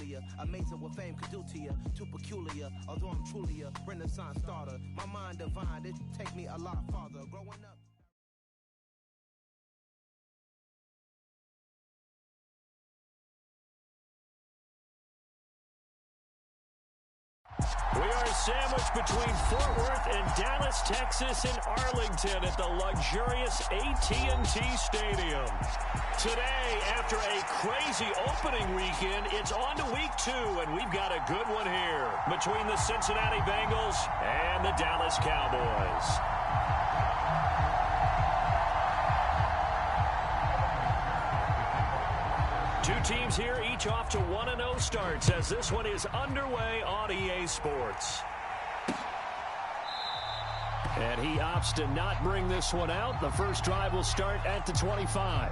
familiar. Amazing what fame could do to you. Too peculiar, although I'm truly a Renaissance starter. My mind divine, it take me a lot farther. Growing up. We are sandwiched between Fort Worth and Dallas, Texas, and Arlington at the luxurious AT&T Stadium. Today, after a crazy opening weekend, it's on to week 2, and we've got a good one here between the Cincinnati Bengals and the Dallas Cowboys. Two teams here, each off to 1-0 starts as this one is underway on EA Sports. And he opts to not bring this one out. The first drive will start at the 25.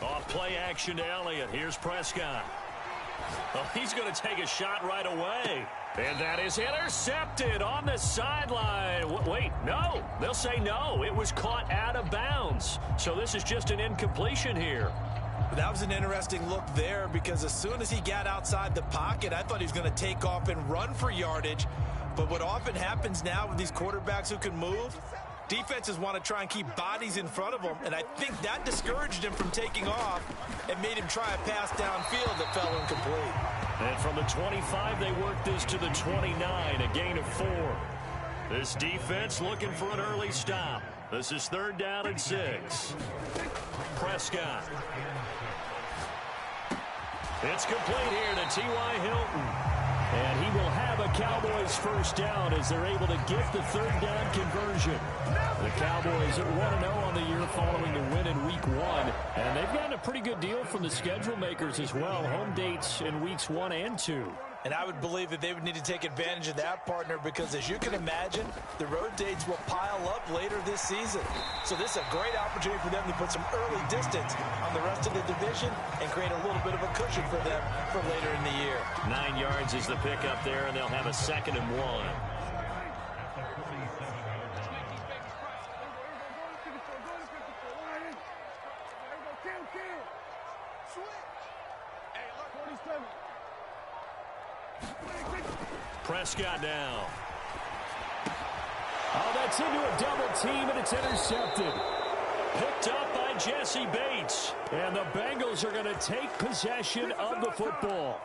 Off play action to Elliott. Here's Prescott. Oh, he's going to take a shot right away. And that is intercepted on the sideline. Wait, no. They'll say no. It was caught out of bounds. So this is just an incompletion here. That was an interesting look there because as soon as he got outside the pocket, I thought he was going to take off and run for yardage. But what often happens now with these quarterbacks who can move, defenses want to try and keep bodies in front of them, and I think that discouraged him from taking off and made him try a pass downfield that fell incomplete. And from the 25, they work this to the 29, a gain of 4. This defense looking for an early stop. This is 3rd down and 6. Prescott. It's complete here to T.Y. Hilton. And he will have a Cowboys first down as they're able to get the 3rd down conversion. The Cowboys at 1-0 on the year following the win in Week 1. And they've gotten a pretty good deal from the schedule makers as well. Home dates in Weeks 1 and 2. And I would believe that they would need to take advantage of that, partner, because as you can imagine, the road dates will pile up later this season. So this is a great opportunity for them to put some early distance on the rest of the division and create a little bit of a cushion for them for later in the year. 9 yards is the pickup there, and they'll have a 2nd and 1. Prescott now. Oh, that's into a double team, and it's intercepted. Picked up by Jesse Bates. And the Bengals are going to take possession of the football.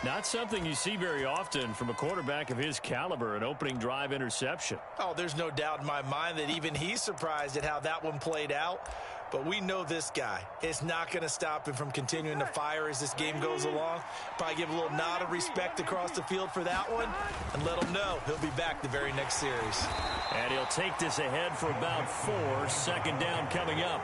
Not something you see very often from a quarterback of his caliber, an opening drive interception. Oh, there's no doubt in my mind that even he's surprised at how that one played out. But we know this guy is not going to stop him from continuing to fire as this game goes along. Probably give a little nod of respect across the field for that one and let him know he'll be back the very next series. And he'll take this ahead for about 4. 2nd down coming up.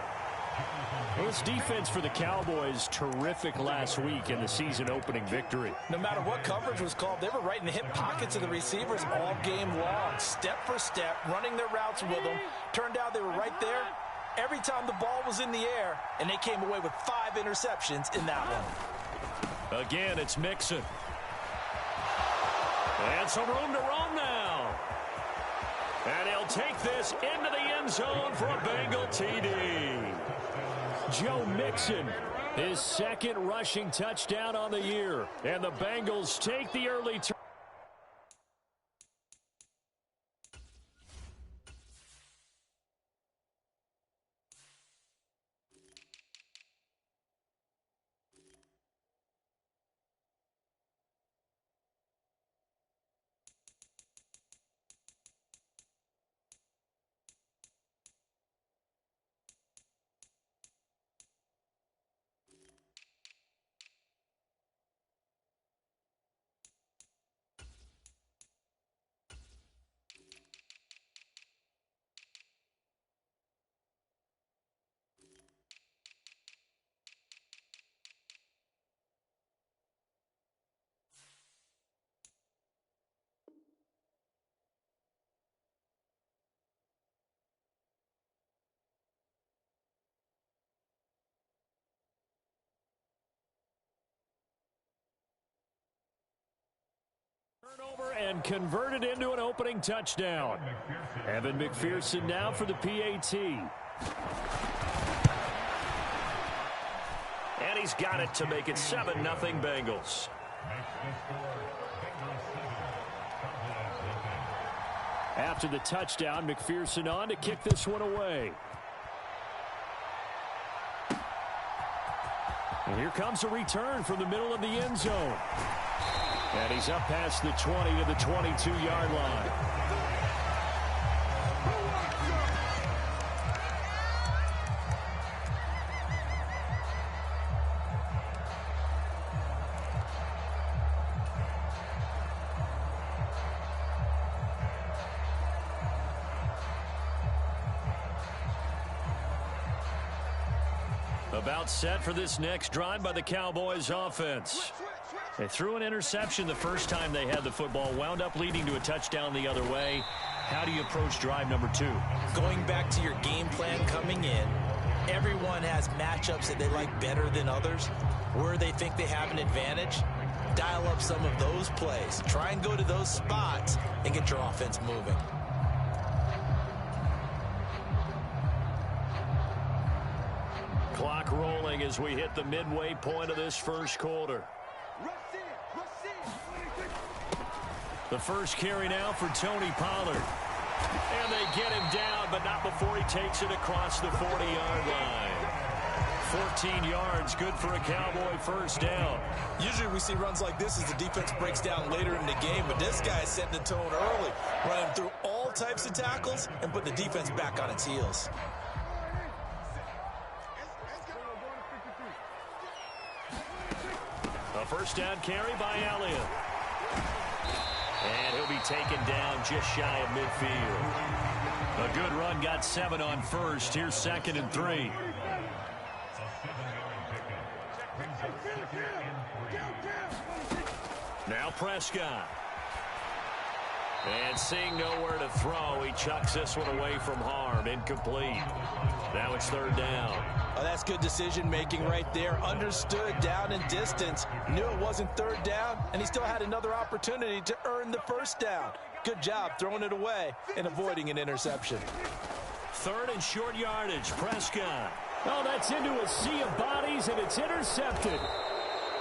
Well, this defense for the Cowboys, terrific last week in the season-opening victory. No matter what coverage was called, they were right in the hip pockets of the receivers all game long, step for step, running their routes with them. Turned out they were right there every time the ball was in the air, and they came away with 5 interceptions in that one. Again, it's Mixon. And some room to roam now. And he'll take this into the end zone for a Bengal TD. Joe Mixon, his 2nd rushing touchdown on the year. And the Bengals take the early turn. over and converted into an opening touchdown. Evan McPherson now for the PAT. And he's got it to make it 7-0 Bengals. After the touchdown, McPherson on to kick this one away. And here comes a return from the middle of the end zone. And he's up past the 20 to the 22-yard line. About set for this next drive by the Cowboys offense. They threw an interception the first time they had the football, wound up leading to a touchdown the other way. How do you approach drive number 2? Going back to your game plan coming in, everyone has matchups that they like better than others. Where they think they have an advantage, dial up some of those plays. Try and go to those spots and get your offense moving. Clock rolling as we hit the midway point of this first quarter. The first carry now for Tony Pollard. And they get him down, but not before he takes it across the 40-yard line. 14 yards, good for a Cowboy first down. Usually we see runs like this as the defense breaks down later in the game, but this guy is setting the tone early, running through all types of tackles and put the defense back on its heels. A first down carry by Elliott. And he'll be taken down just shy of midfield. A good run, got 7 on first. Here's 2nd and 3. Now Prescott. And seeing nowhere to throw, he chucks this one away from harm. Incomplete. Now it's 3rd down. Oh, that's good decision-making right there. Understood down and distance. Knew it wasn't 3rd down, and he still had another opportunity to earn the first down. Good job throwing it away and avoiding an interception. 3rd and short yardage. Prescott. Oh, that's into a sea of bodies, and it's intercepted.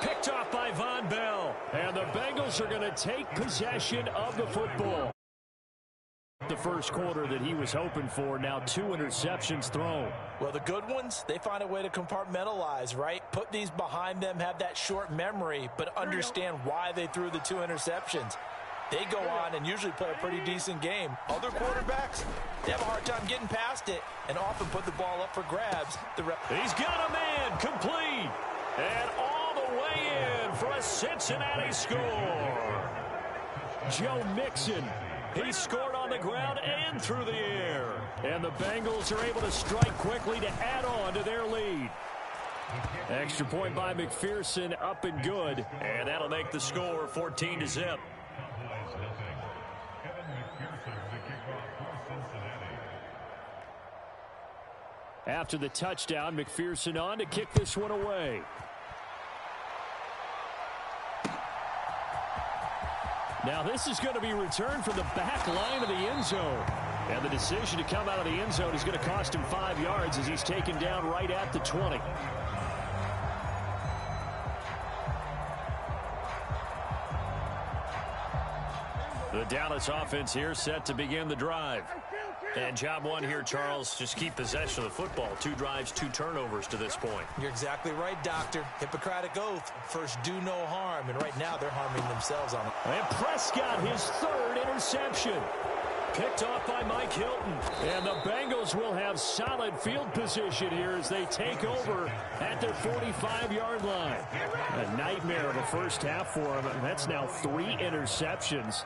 Picked off by Von Bell. And the Bengals are going to take possession of the football. The first quarter that he was hoping for, now 2 interceptions thrown. Well, the good ones, they find a way to compartmentalize, right? Put these behind them, have that short memory, but understand why they threw the 2 interceptions. They go on and usually play a pretty decent game. Other quarterbacks, they have a hard time getting past it and often put the ball up for grabs. He's got a man, complete. And all the way in for a Cincinnati score. Joe Mixon. He scored on the ground and through the air. And the Bengals are able to strike quickly to add on to their lead. Extra point by McPherson, up and good. And that'll make the score 14-0. After the touchdown, McPherson on to kick this one away. Now this is going to be returned from the back line of the end zone. And the decision to come out of the end zone is going to cost him 5 yards as he's taken down right at the 20. The Dallas offense here set to begin the drive. And job one here, Charles, just keep possession of the football. 2 drives, 2 turnovers to this point. You're exactly right, Doctor. Hippocratic oath. First, do no harm. And right now, they're harming themselves on it. And Prescott, his 3rd interception. Picked off by Mike Hilton. And the Bengals will have solid field position here as they take over at their 45-yard line. A nightmare of a first half for him. And that's now 3 interceptions.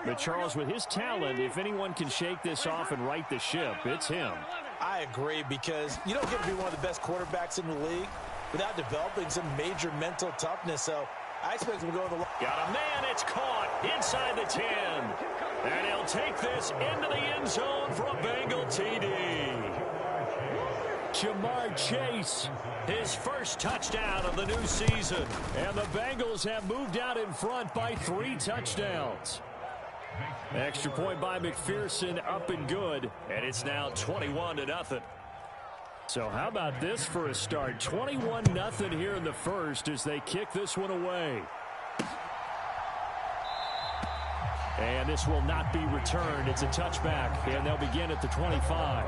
But Charles, with his talent, if anyone can shake this off and right the ship, it's him. I agree, because you don't get to be one of the best quarterbacks in the league without developing some major mental toughness. So I expect him to go to the line. Got a man, it's caught inside the 10. And he'll take this into the end zone for a Bengal TD. Jamar Chase, his first touchdown of the new season. And the Bengals have moved out in front by 3 touchdowns. Extra point by McPherson, up and good, and it's now 21-0. So how about this for a start? 21-0 here in the first as they kick this one away. And this will not be returned. It's a touchback, and they'll begin at the 25.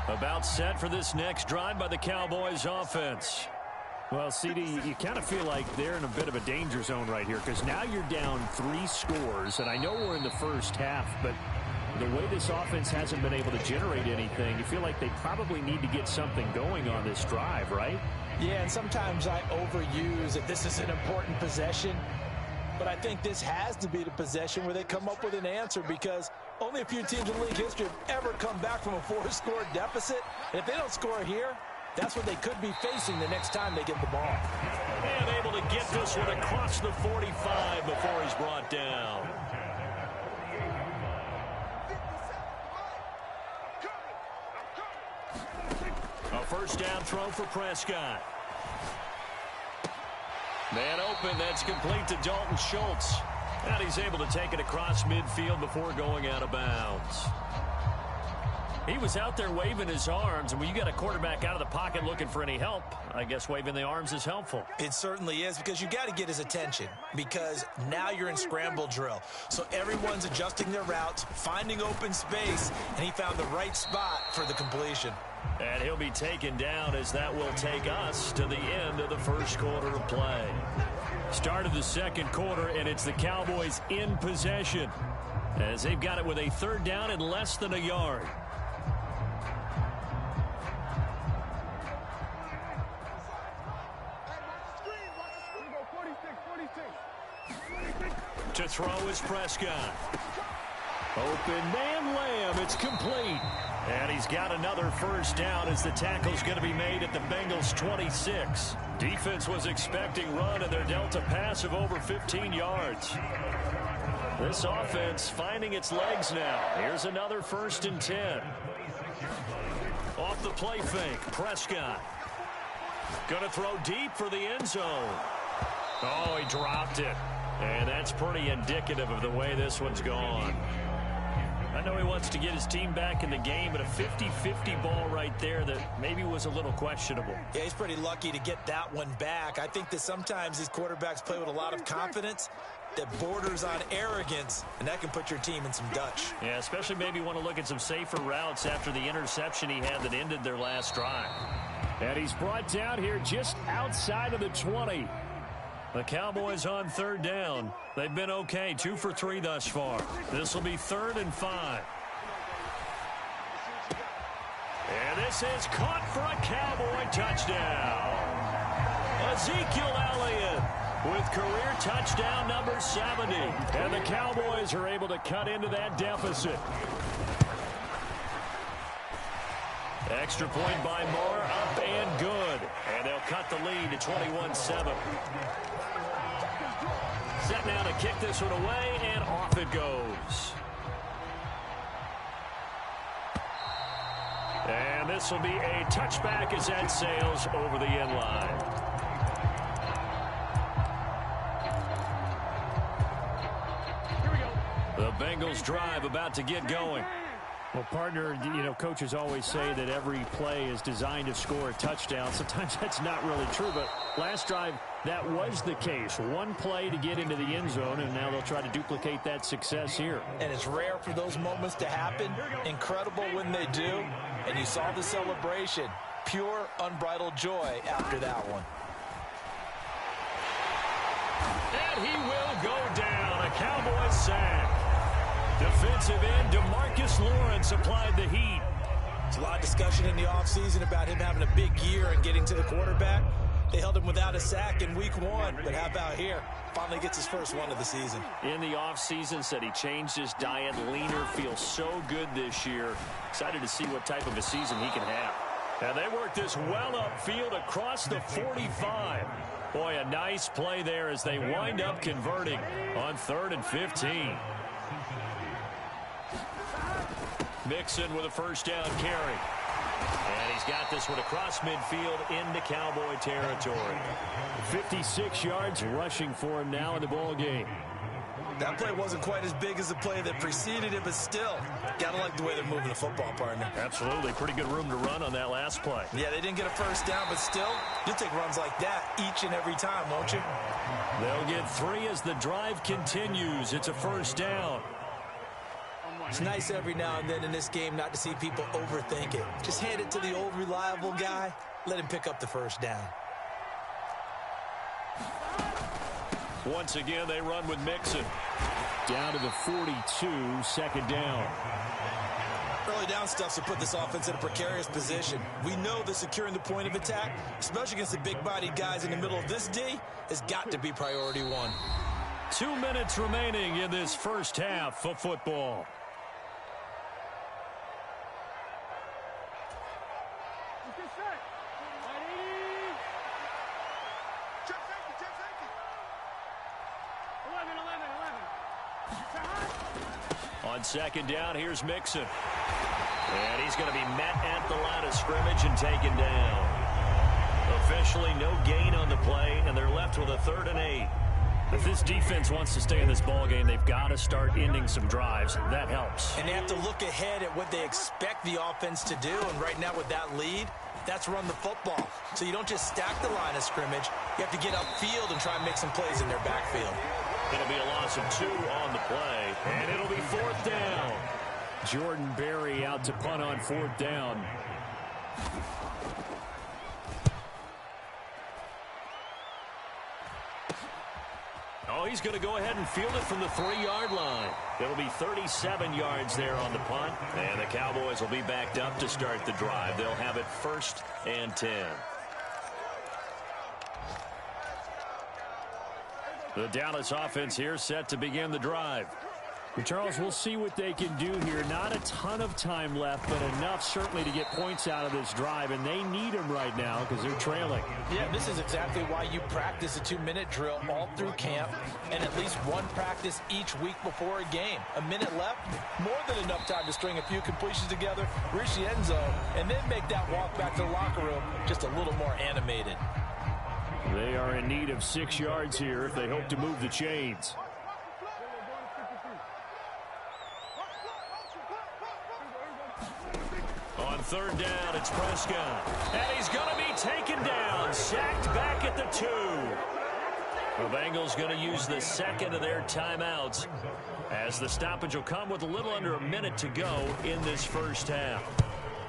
About set for this next drive by the Cowboys offense. Well, CD, you kind of feel like they're in a bit of a danger zone right here because now you're down 3 scores, and I know we're in the first half, but the way this offense hasn't been able to generate anything, you feel like they probably need to get something going on this drive, right? Yeah, and sometimes I overuse that this is an important possession, but I think this has to be the possession where they come up with an answer because only a few teams in league history have ever come back from a 4-score deficit. And if they don't score here, that's what they could be facing the next time they get the ball. And able to get this one across the 45 before he's brought down. A first down throw for Prescott. Man open, that's complete to Dalton Schultz. And he's able to take it across midfield before going out of bounds. He was out there waving his arms, and when you got a quarterback out of the pocket looking for any help, I guess waving the arms is helpful. It certainly is because you got to get his attention because now you're in scramble drill. So everyone's adjusting their routes, finding open space, and he found the right spot for the completion. And he'll be taken down as that will take us to the end of the first quarter of play. Start of the second quarter, and it's the Cowboys in possession as they've got it with a third down and less than a yard. To throw is Prescott. Open man Lamb. It's complete. And he's got another first down as the tackle's going to be made at the Bengals 26. Defense was expecting run, and they're dealt a pass of over 15 yards. This offense finding its legs now. Here's another 1st and 10. Off the play fake, Prescott. Going to throw deep for the end zone. Oh, he dropped it. And that's pretty indicative of the way this one's gone. I know he wants to get his team back in the game, but a 50-50 ball right there that maybe was a little questionable. Yeah, he's pretty lucky to get that one back. I think that sometimes these quarterbacks play with a lot of confidence that borders on arrogance, and that can put your team in some Dutch. Yeah, especially maybe want to look at some safer routes after the interception he had that ended their last drive. And he's brought down here just outside of the 20. The Cowboys on third down. They've been okay, 2 for 3 thus far. This will be 3rd and 5. And this is caught for a Cowboy touchdown. Ezekiel Elliott with career touchdown number 70. And the Cowboys are able to cut into that deficit. Extra point by Moore, up and good. And they'll cut the lead to 21-7. Set now to kick this one away, and off it goes. And this will be a touchback as that sails over the end line. Here we go. The Bengals drive about to get going. Well, partner, you know, coaches always say that every play is designed to score a touchdown. Sometimes that's not really true, but last drive, that was the case. One play to get into the end zone, and now they'll try to duplicate that success here. And it's rare for those moments to happen. Incredible when they do. And you saw the celebration. Pure, unbridled joy after that one. And he will go down. A Cowboys sack. Defensive end DeMarcus Lawrence applied the heat. There's a lot of discussion in the offseason about him having a big year and getting to the quarterback. They held him without a sack in week 1, but how about here? Finally gets his first one of the season. In the offseason, said he changed his diet, leaner, feels so good this year. Excited to see what type of a season he can have. And they work this well upfield across the 45. Boy, a nice play there as they wind up converting on 3rd and 15. Mixon with a first down carry. And he's got this one across midfield into Cowboy territory. 56 yards rushing for him now in the ball game. That play wasn't quite as big as the play that preceded it, but still, gotta like the way they're moving the football, partner. Absolutely. Pretty good room to run on that last play. Yeah, they didn't get a first down, but still, you'll take runs like that each and every time, won't you? They'll get 3 as the drive continues. It's a first down. It's nice every now and then in this game not to see people overthink it. Just hand it to the old reliable guy. Let him pick up the first down. Once again, they run with Mixon. Down to the 42, second down. Early down stuff to put this offense in a precarious position. We know that securing the point of attack, especially against the big-bodied guys in the middle of this D, has got to be priority one. 2 minutes remaining in this first half of football. On second down, here's Mixon. And he's going to be met at the line of scrimmage and taken down. Officially no gain on the play, and they're left with a 3rd and 8. If this defense wants to stay in this ballgame, they've got to start ending some drives. That helps. And they have to look ahead at what they expect the offense to do, and right now with that lead, that's run the football. So you don't just stack the line of scrimmage. You have to get upfield and try and make some plays in their backfield. It'll be a loss of 2 on the play, and it'll be 4th down. Jordan Berry out to punt on 4th down. Oh, he's going to go ahead and field it from the 3-yard line. It'll be 37 yards there on the punt, and the Cowboys will be backed up to start the drive. They'll have it 1st and 10. The Dallas offense here set to begin the drive. Well, Charles, we'll see what they can do here. Not a ton of time left, but enough certainly to get points out of this drive, and they need them right now because they're trailing. Yeah, this is exactly why you practice a 2-minute drill all through camp and at least one practice each week before a game. A minute left, more than enough time to string a few completions together, reach the end zone, and then make that walk back to the locker room just a little more animated. They are in need of 6 yards here if they hope to move the chains. On 3rd down, it's Prescott. And he's going to be taken down, sacked back at the 2. The Bengals going to use the 2nd of their timeouts as the stoppage will come with a little under a minute to go in this first half.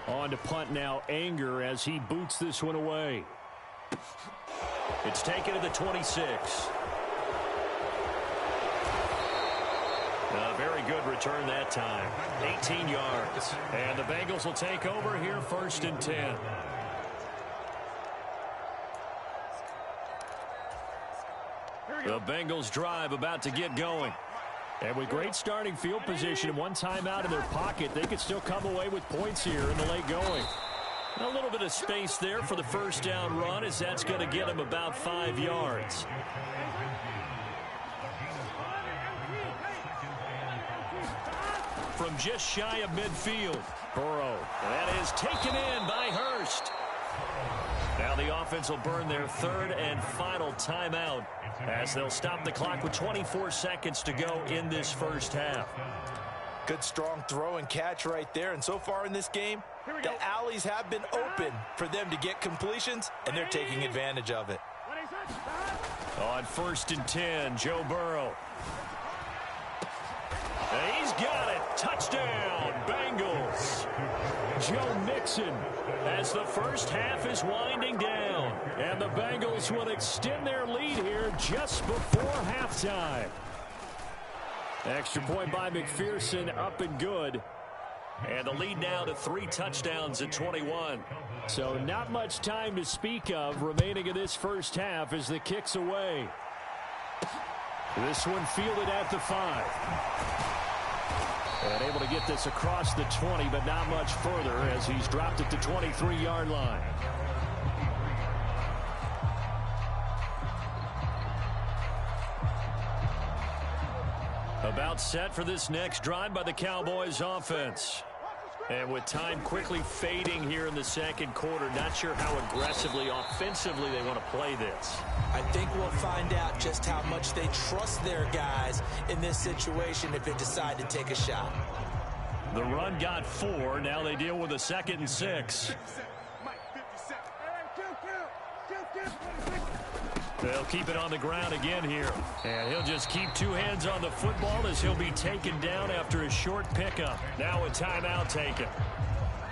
On to punt now, Anger as he boots this one away. It's taken to the 26. A very good return that time. 18 yards. And the Bengals will take over here 1st and 10. The Bengals drive about to get going. And with great starting field position and one timeout in their pocket, they could still come away with points here in the late going. A little bit of space there for the first down run as that's going to get them about 5 yards. From just shy of midfield, Burrow. That is taken in by Hurst. Now the offense will burn their 3rd and final timeout as they'll stop the clock with 24 seconds to go in this first half. Good strong throw and catch right there. And so far in this game, the alleys have been open for them to get completions, and they're taking advantage of it. On 1st and 10, Joe Burrow. And he's got it. Touchdown, Bengals. Joe Mixon as the first half is winding down. And the Bengals will extend their lead here just before halftime. Extra point by McPherson, up and good. And the lead now to 3 touchdowns at 21. So not much time to speak of remaining in this first half as the kick's away. This one fielded at the 5. And able to get this across the 20, but not much further as he's dropped it to 23-yard line. About set for this next drive by the Cowboys offense. And with time quickly fading here in the second quarter, not sure how aggressively, offensively they want to play this. I think we'll find out just how much they trust their guys in this situation if they decide to take a shot. The run got 4. Now they deal with a 2nd and 6. They'll keep it on the ground again here. And he'll just keep 2 hands on the football as he'll be taken down after a short pickup. Now a timeout taken.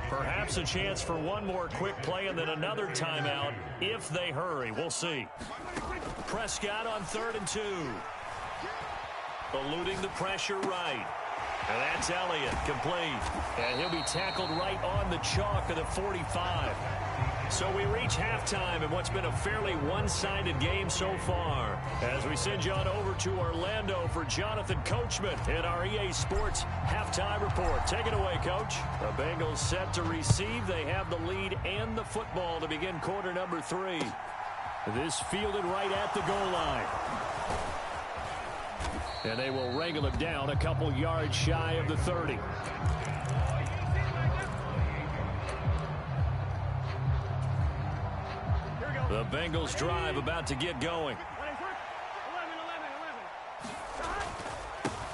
Perhaps a chance for one more quick play and then another timeout if they hurry. We'll see. Prescott on 3rd and 2. Eluding the pressure right. And that's Elliott, complete. And he'll be tackled right on the chalk of the 45. So we reach halftime in what's been a fairly one-sided game so far. As we send you on over to Orlando for Jonathan Coachman in our EA Sports Halftime Report. Take it away, Coach. The Bengals set to receive. They have the lead and the football to begin quarter number 3. This fielded right at the goal line. And they will wrangle him down a couple yards shy of the 30. The Bengals drive about to get going.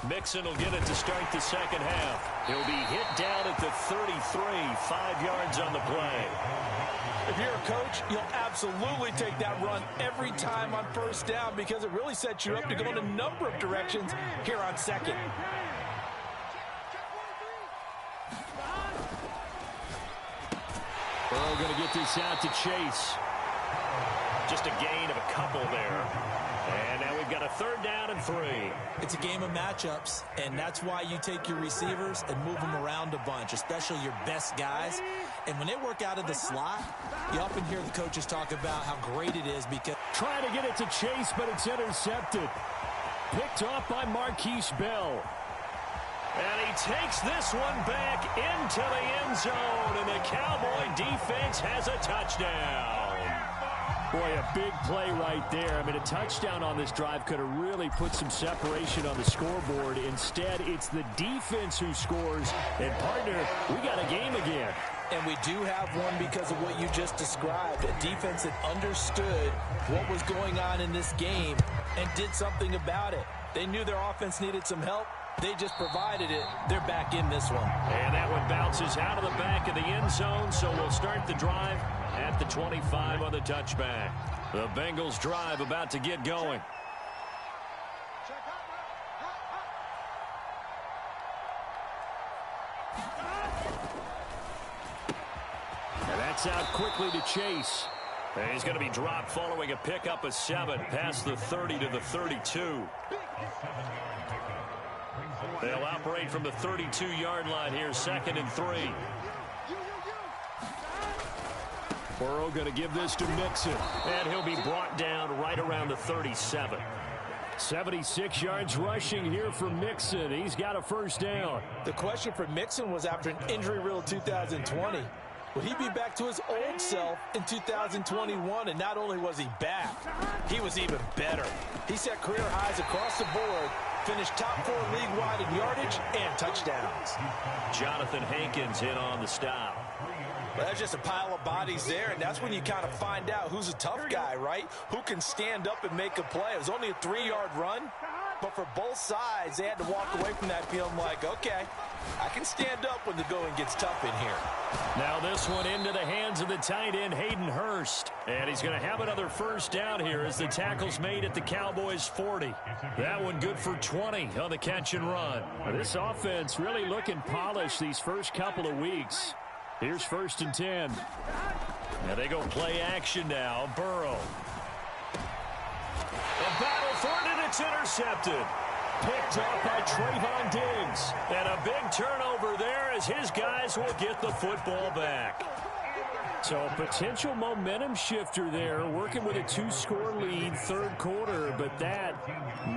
Mixon will get it to start the second half. He'll be hit down at the 33, 5 yards on the play. If you're a coach, you'll absolutely take that run every time on first down because it really sets you up to go in a number of directions here on second. Burrow going to get this out to Chase. Just a gain of a couple there. And now we've got a 3rd down and 3. It's a game of matchups, and that's why you take your receivers and move them around a bunch, especially your best guys. And when they work out of the slot, you often hear the coaches talk about how great it is because... Trying to get it to Chase, but it's intercepted. Picked off by Marquise Bell. And he takes this one back into the end zone, and the Cowboy defense has a touchdown. Boy, a big play right there. I mean, a touchdown on this drive could have really put some separation on the scoreboard. Instead, it's the defense who scores. And, partner, we got a game again. And we do have one because of what you just described. A defense that understood what was going on in this game and did something about it. They knew their offense needed some help. They just provided it. They're back in this one. And that one bounces out of the back of the end zone, so we'll start the drive at the 25 on the touchback. The Bengals drive about to get going. And that's out quickly to Chase. And he's going to be dropped following a pickup of 7 past the 30 to the 32. They'll operate from the 32-yard line here, 2nd and 3. Burrow going to give this to Mixon, and he'll be brought down right around the 37. 76 yards rushing here for Mixon. He's got a 1st down. The question for Mixon was after an injury-riddled 2020. Would he be back to his old self in 2021? And not only was he back, he was even better. He set career highs across the board, finished top 4 league-wide in yardage and touchdowns. Jonathan Hankins in on the stop. Well, that's just a pile of bodies there, and that's when you kind of find out who's a tough guy, right? Who can stand up and make a play. It was only a 3-yard run, but for both sides, they had to walk away from that feeling like, okay, I can stand up when the going gets tough in here. Now this one into the hands of the tight end, Hayden Hurst. And he's going to have another 1st down here as the tackle's made at the Cowboys' 40. That one good for 20 on the catch and run. Now, this offense really looking polished these first couple of weeks. Here's 1st and 10. Now they go play action now. Burrow. A battle for it, and it's intercepted. Picked off by Trayvon Diggs. And a big turnover there as his guys will get the football back. So a potential momentum shifter there, working with a 2-score lead, 3rd quarter, but that,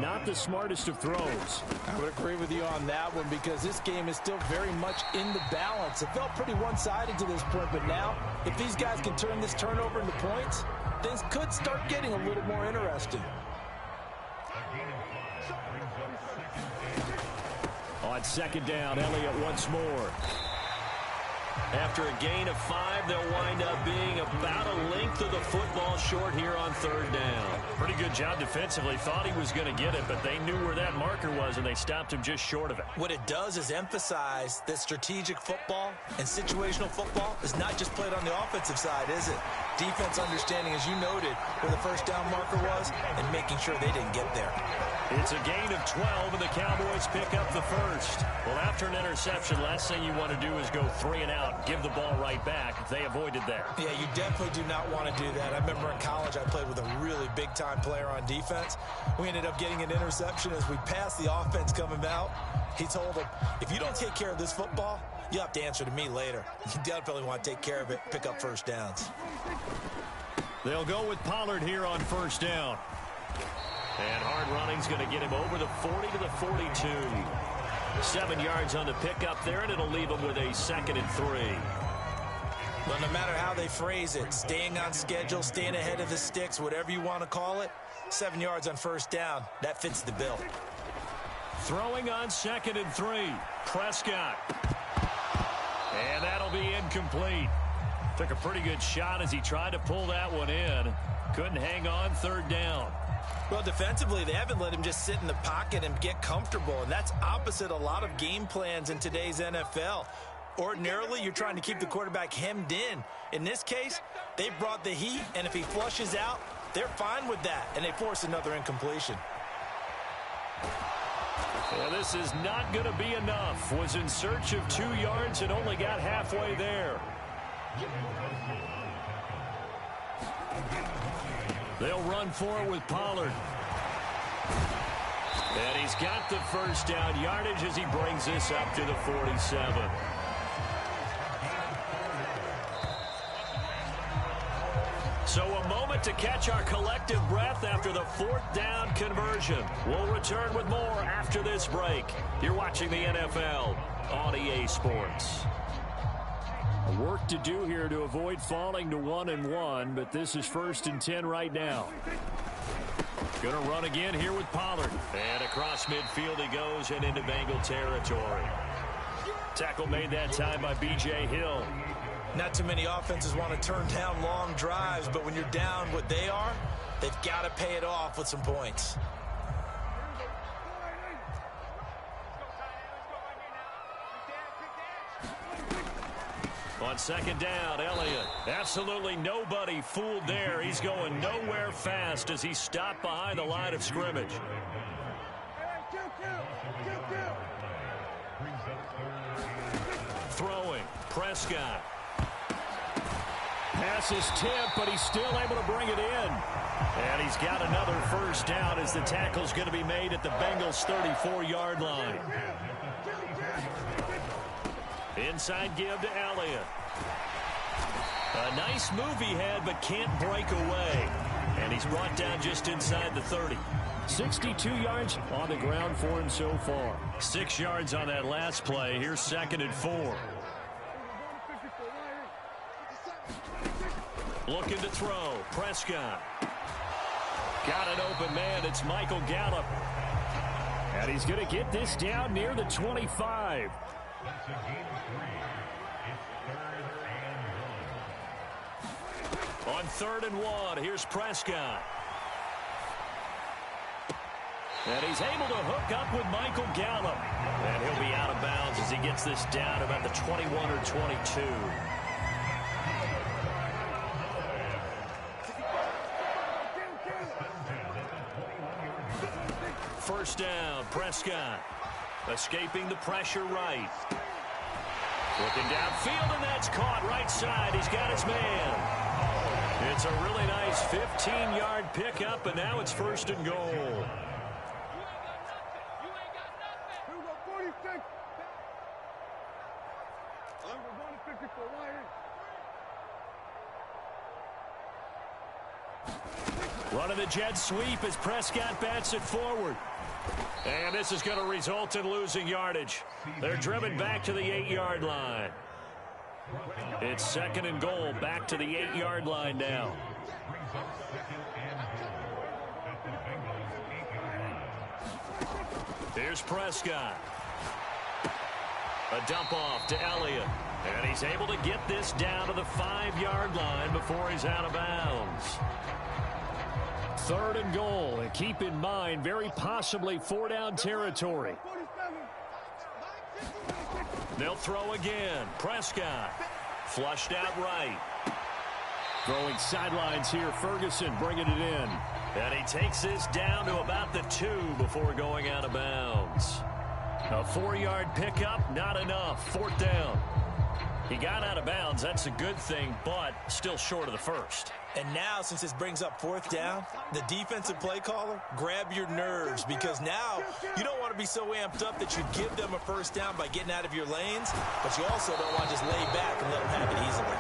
not the smartest of throws. I would agree with you on that one because this game is still very much in the balance. It felt pretty one-sided to this point, but now, if these guys can turn this turnover into points, things could start getting a little more interesting. On 2nd down, Elliott once more. After a gain of 5, they'll wind up being about a length of the football short here on 3rd down. Pretty good job defensively. Thought he was going to get it, but they knew where that marker was, and they stopped him just short of it. What it does is emphasize that strategic football and situational football is not just played on the offensive side, is it? Defense understanding, as you noted, where the first down marker was and making sure they didn't get there. It's a gain of 12, and the Cowboys pick up the first. Well, after an interception, last thing you want to do is go 3 and out, give the ball right back. They avoided that. Yeah, you definitely do not want to do that. I remember in college I played with a really big-time player on defense. We ended up getting an interception as we passed the offense coming out. He told him, if you don't take care of this football, you have to answer to me later. You definitely want to take care of it, pick up first downs. They'll go with Pollard here on 1st down. And hard running's going to get him over the 40 to the 42. 7 yards on the pickup there, and it'll leave him with a 2nd and 3. Well, no matter how they phrase it, staying on schedule, staying ahead of the sticks, whatever you want to call it, 7 yards on 1st down, that fits the bill. Throwing on 2nd and 3. Prescott. And that'll be incomplete. Took a pretty good shot as he tried to pull that one in. Couldn't hang on 3rd down. Well, defensively, they haven't let him just sit in the pocket and get comfortable, and that's opposite a lot of game plans in today's NFL. Ordinarily, you're trying to keep the quarterback hemmed in. In this case, they brought the heat, and if he flushes out, they're fine with that, and they force another incompletion. Well, this is not going to be enough. Was in search of 2 yards and only got halfway there. They'll run for it with Pollard. And he's got the first down yardage as he brings this up to the 47. So a moment to catch our collective breath after the 4th down conversion. We'll return with more after this break. You're watching the NFL on EA Sports. Work to do here to avoid falling to 1-1, but this is 1st and 10 right now. Gonna run again here with Pollard. And across midfield he goes and into Bengal territory. Tackle made that time by B.J. Hill. Not too many offenses want to turn down long drives, but when you're down what they are, they've got to pay it off with some points. On 2nd down, Elliott. Absolutely nobody fooled there. He's going nowhere fast as he's stopped behind the line of scrimmage. Throwing, Prescott. Pass is tipped, but he's still able to bring it in. And he's got another first down as the tackle's going to be made at the Bengals' 34-yard line. Inside give to Elliott. A nice move he had, but can't break away. And he's brought down just inside the 30. 62 yards on the ground for him so far. 6 yards on that last play. Here's 2nd and 4. Looking to throw. Prescott. Got an open man. It's Michael Gallup. And he's going to get this down near the 25. On 3rd and 1, here's Prescott. And he's able to hook up with Michael Gallup. And he'll be out of bounds as he gets this down about the 21 or 22. First down, Prescott. Escaping the pressure right. Looking downfield, and that's caught right side. He's got his man. It's a really nice 15-yard pickup, and now it's 1st and goal. Running the jet sweep as Prescott bats it forward. And this is going to result in losing yardage. They're driven back to the 8-yard line. It's 2nd and goal, back to the 8-yard line now. Here's Prescott. A dump off to Elliott. And he's able to get this down to the 5-yard line before he's out of bounds. 3rd and goal. And keep in mind, very possibly 4-down territory. They'll throw again. Prescott. Flushed out right. Throwing sidelines here. Ferguson bringing it in. And he takes this down to about the 2 before going out of bounds. A 4-yard pickup, not enough. 4th down. He got out of bounds. That's a good thing, but still short of the first. And now, since this brings up 4th down, the defensive play caller, grab your nerves, because now you don't want to be so amped up that you give them a 1st down by getting out of your lanes, but you also don't want to just lay back and let them have it easily.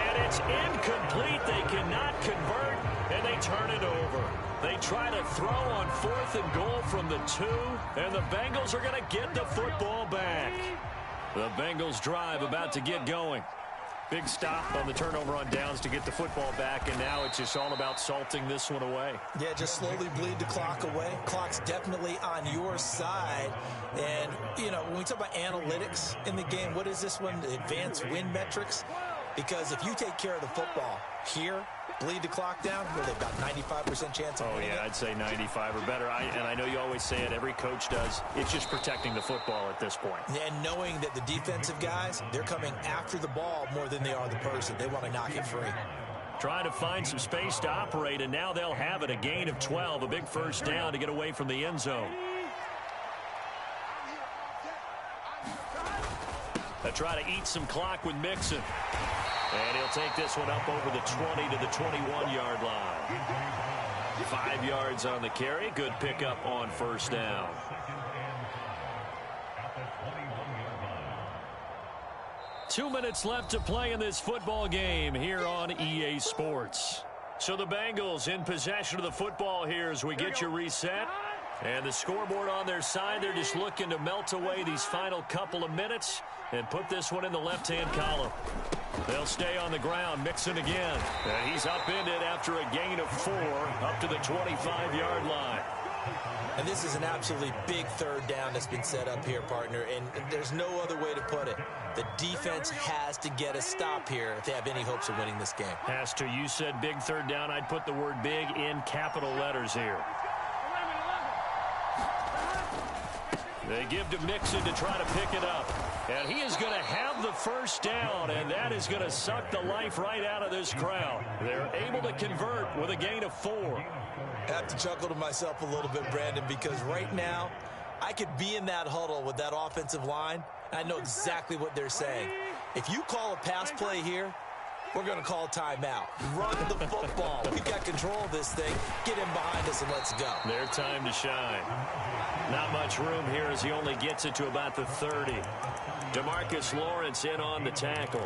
And it's incomplete. They cannot convert, and they turn it over. They try to throw on 4th and goal from the 2, and the Bengals are going to get the football back. The Bengals drive about to get going. Big stop on the turnover on downs to get the football back, and now it's just all about salting this one away. Yeah, just slowly bleed the clock away. Clock's definitely on your side. And, you know, when we talk about analytics in the game, what is this one? Advanced win metrics? Because if you take care of the football here, bleed the clock down, where they've got 95% chance of winning. Oh, yeah, I'd say 95 or better. And I know you always say it, every coach does. It's just protecting the football at this point. And knowing that the defensive guys, they're coming after the ball more than they are the person. They want to knock it free. Trying to find some space to operate, and now they'll have it. A gain of 12, a big 1st down to get away from the end zone. They try to eat some clock with Mixon. And he'll take this one up over the 20 to the 21-yard line. 5 yards on the carry. Good pickup on 1st down. Two minutes left to play in this football game here on EA Sports. So the Bengals in possession of the football here as we get you reset. And the scoreboard on their side, they're just looking to melt away these final couple of minutes and put this one in the left-hand column. They'll stay on the ground. Mixon again. And he's upended after a gain of 4 up to the 25-yard line. And this is an absolutely big 3rd down that's been set up here, partner, and there's no other way to put it. The defense has to get a stop here if they have any hopes of winning this game. Has to. You said big 3rd down. I'd put the word big in capital letters here. They give to Mixon to try to pick it up. And he is going to have the 1st down, and that is going to suck the life right out of this crowd. They're able to convert with a gain of 4. I have to chuckle to myself a little bit, Brandon, because right now I could be in that huddle with that offensive line. I know exactly what they're saying. If you call a pass play here, we're going to call timeout. Run the football. We've got control of this thing. Get him behind us and let's go. Their time to shine. Not much room here as he only gets it to about the 30. DeMarcus Lawrence in on the tackle.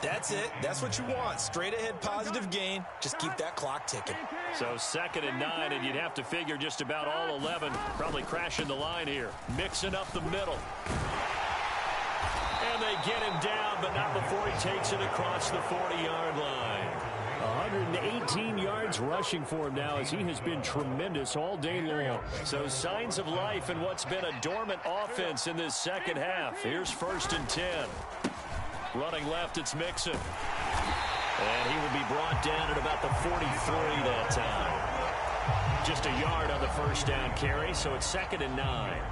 That's it. That's what you want. Straight ahead positive gain. Just keep that clock ticking. So 2nd and 9, and you'd have to figure just about all 11 probably crashing the line here. Mixing up the middle. And they get him down, but not before he takes it across the 40-yard line. 118 yards rushing for him now as he has been tremendous all day long. So signs of life in what's been a dormant offense in this second half. Here's 1st and 10. Running left, it's Mixon. And he will be brought down at about the 43 that time. Just a yard on the 1st down carry, so it's 2nd and 9.